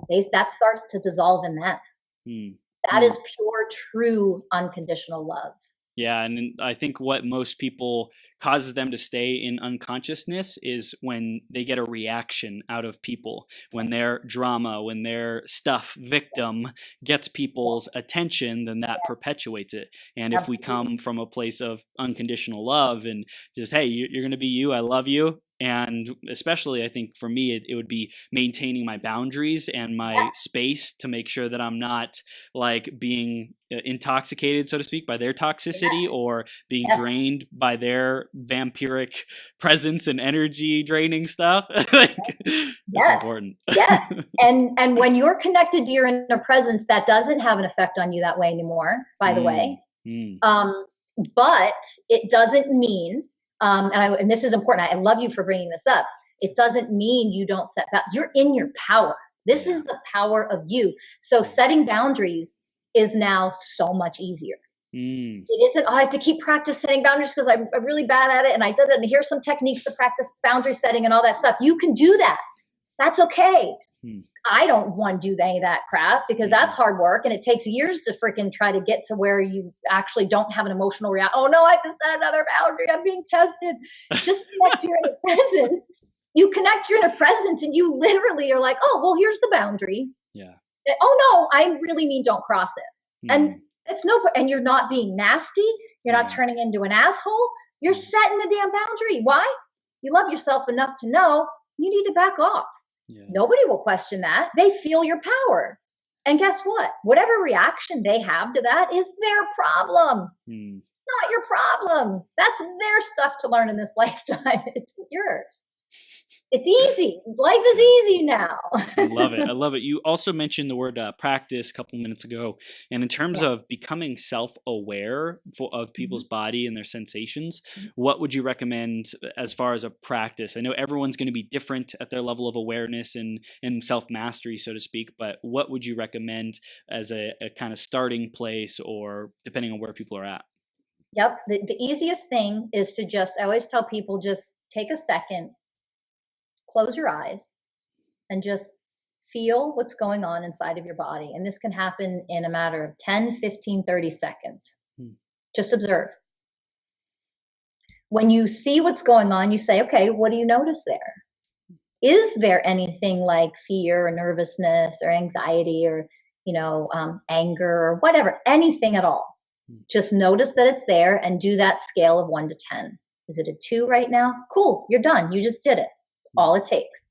that starts to dissolve in them. That is pure, true, unconditional love. Yeah, and I think what most people causes them to stay in unconsciousness is when they get a reaction out of people, when their drama, when their stuff victim gets people's attention, then that perpetuates it. And if we come from a place of unconditional love and just, hey, you're going to be you, I love you. And especially, I think for me, it would be maintaining my boundaries and my space to make sure that I'm not like being intoxicated, so to speak, by their toxicity or being drained by their vampiric presence and energy draining stuff. Like, that's important. Yeah. And when you're connected to your inner presence, that doesn't have an effect on you that way anymore, by the way. But it doesn't mean, and this is important. I love you for bringing this up. It doesn't mean you don't set boundaries. You're in your power. This is the power of you. So setting boundaries is now so much easier. It isn't, I have to keep practice setting boundaries because I'm really bad at it. And I did it. And here's some techniques to practice boundary setting and all that stuff. You can do that. That's okay. I don't want to do any of that crap because that's hard work and it takes years to freaking try to get to where you actually don't have an emotional reaction. Oh no, I have to set another boundary. I'm being tested. Just connect to your inner presence. You connect your inner presence and you literally are like, oh, well, here's the boundary. Yeah. Oh no, I really mean don't cross it. And it's and you're not being nasty. You're not turning into an asshole. You're setting the damn boundary. Why? You love yourself enough to know you need to back off. Nobody will question that. They feel your power. And guess what? Whatever reaction they have to that is their problem. It's not your problem. That's their stuff to learn in this lifetime. It's yours. It's easy. Life is easy now. I love it. I love it. You also mentioned the word practice a couple minutes ago. And in terms of becoming self-aware of people's body and their sensations, what would you recommend as far as a practice? I know everyone's going to be different at their level of awareness and self-mastery, so to speak, but what would you recommend as a kind of starting place or depending on where people are at? Yep. The easiest thing is to I always tell people, just take a second, close your eyes and just feel what's going on inside of your body. And this can happen in a matter of 10, 15, 30 seconds. Just observe. When you see what's going on, you say, okay, what do you notice there? Is there anything like fear or nervousness or anxiety or, anger or whatever, anything at all? Just notice that it's there and do that scale of 1 to 10. Is it a 2 right now? Cool. You're done. You just did it. All it takes.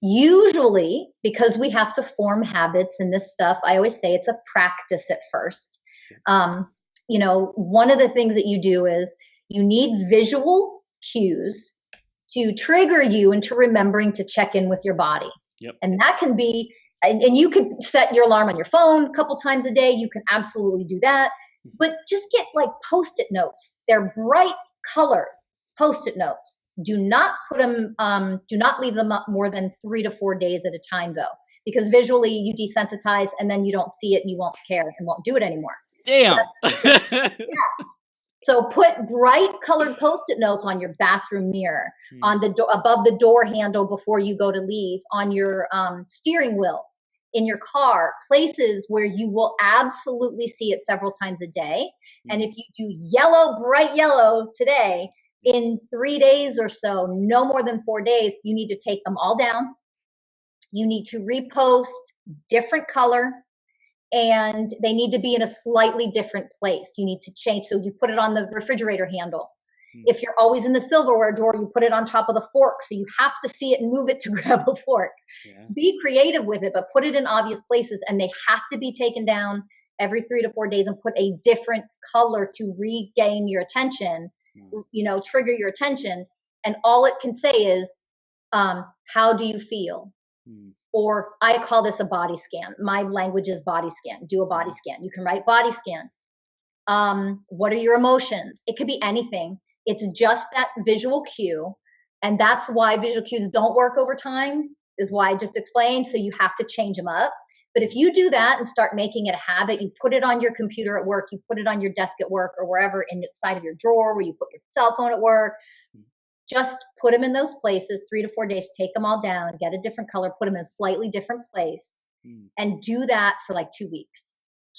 Usually, because we have to form habits and this stuff, I always say it's a practice at first. One of the things that you do is you need visual cues to trigger you into remembering to check in with your body. And that can be, and you could set your alarm on your phone a couple times a day. You can absolutely do that. But just get like Post-it notes. They're bright colored Post-it notes. Do not put them, do not leave them up more than 3 to 4 days at a time though, because visually you desensitize and then you don't see it and you won't care and won't do it anymore. Damn. So put bright colored Post-it notes on your bathroom mirror, on the above the door handle before you go to leave, on your steering wheel, in your car, places where you will absolutely see it several times a day. And if you do yellow, bright yellow today, in 3 days or so, no more than 4 days, you need to take them all down. You need to repost different color, and they need to be in a slightly different place. You need to change. So you put it on the refrigerator handle. If you're always in the silverware drawer, you put it on top of the fork. So you have to see it and move it to grab a fork. Be creative with it, but put it in obvious places, and they have to be taken down every 3 to 4 days and put a different color to regain your attention. Trigger your attention. And all it can say is, how do you feel? Or I call this a body scan. My language is body scan. Do a body scan. You can write body scan. What are your emotions? It could be anything. It's just that visual cue. And that's why visual cues don't work over time. is why I just explained. So you have to change them up. But if you do that and start making it a habit, you put it on your computer at work, you put it on your desk at work, or wherever inside of your drawer where you put your cell phone at work, just put them in those places, 3 to 4 days, take them all down, get a different color, put them in a slightly different place, and do that for like 2 weeks.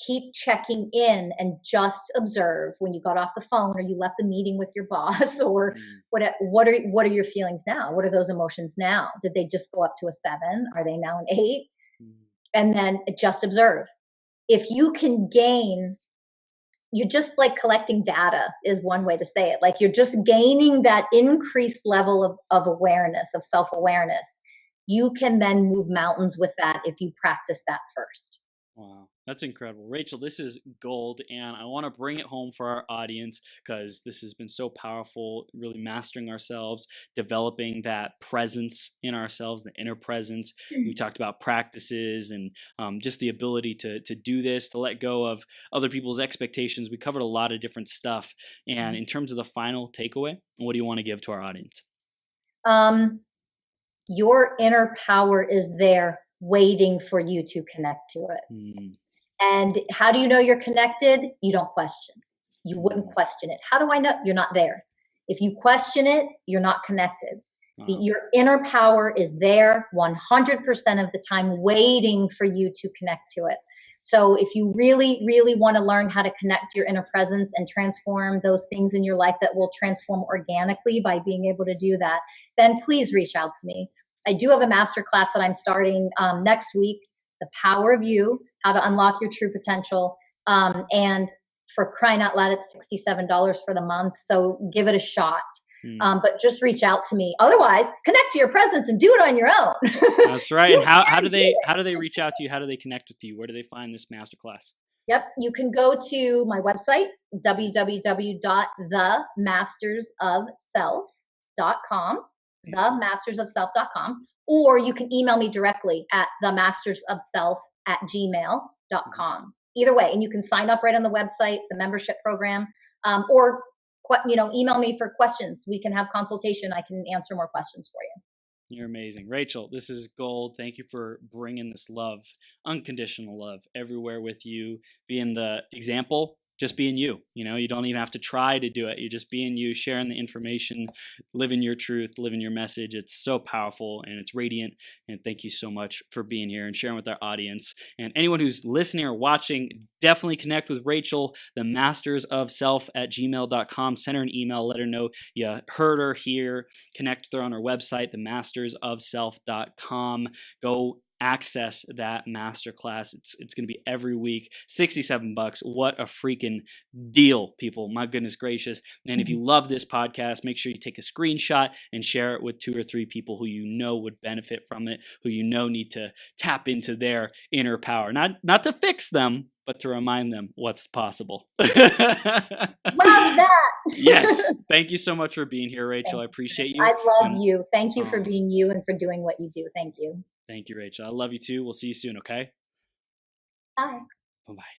Keep checking in and just observe when you got off the phone or you left the meeting with your boss, or what are your feelings now? What are those emotions now? Did they just go up to a 7? Are they now an 8? And then just observe. If you can gain, you're just like collecting data is one way to say it. Like you're just gaining that increased level of awareness, of self-awareness. You can then move mountains with that if you practice that first. Wow, that's incredible. Rachel, this is gold, and I want to bring it home for our audience because this has been so powerful, really mastering ourselves, developing that presence in ourselves, the inner presence. We talked about practices and just the ability to do this, to let go of other people's expectations. We covered a lot of different stuff. And in terms of the final takeaway, what do you want to give to our audience? Your inner power is there waiting for you to connect to it. And how do you know you're connected? You don't question. You wouldn't question it. How do I know? You're not there. If you question it, you're not connected. Your inner power is there 100% of the time waiting for you to connect to it. So if you really, really want to learn how to connect to your inner presence and transform those things in your life that will transform organically by being able to do that, then please reach out to me. I do have a masterclass that I'm starting next week, The Power of You, How to Unlock Your True Potential. And for crying out loud, it's $67 for the month. So give it a shot. But just reach out to me. Otherwise, connect to your presence and do it on your own. That's right. And how do they reach out to you? How do they connect with you? Where do they find this masterclass? Yep. You can go to my website, www.themastersofself.com. themastersofself.com, or you can email me directly at themastersofself@gmail.com. Either way, and you can sign up right on the website, the membership program, or email me for questions. We can have consultation. I can answer more questions for you. You're amazing. Rachel, this is gold. Thank you for bringing this love, unconditional love, everywhere with you, being the example, just being you. You don't even have to try to do it. You're just being you, sharing the information, living your truth, living your message. It's so powerful and it's radiant. And thank you so much for being here and sharing with our audience. And anyone who's listening or watching, definitely connect with Rachel, themastersofself@gmail.com. Send her an email, let her know you heard her here. Connect with her on her website, themastersofself.com. Go access that masterclass. It's going to be every week, $67. What a freaking deal, people. My goodness gracious. And if you love this podcast, make sure you take a screenshot and share it with 2 or 3 people who you know would benefit from it, who you know need to tap into their inner power. Not to fix them, but to remind them what's possible. Love that. Yes. Thank you so much for being here, Rachel. I appreciate you. I love you. Thank you for being you and for doing what you do. Thank you. Thank you, Rachel. I love you too. We'll see you soon, okay? Bye. Bye-bye.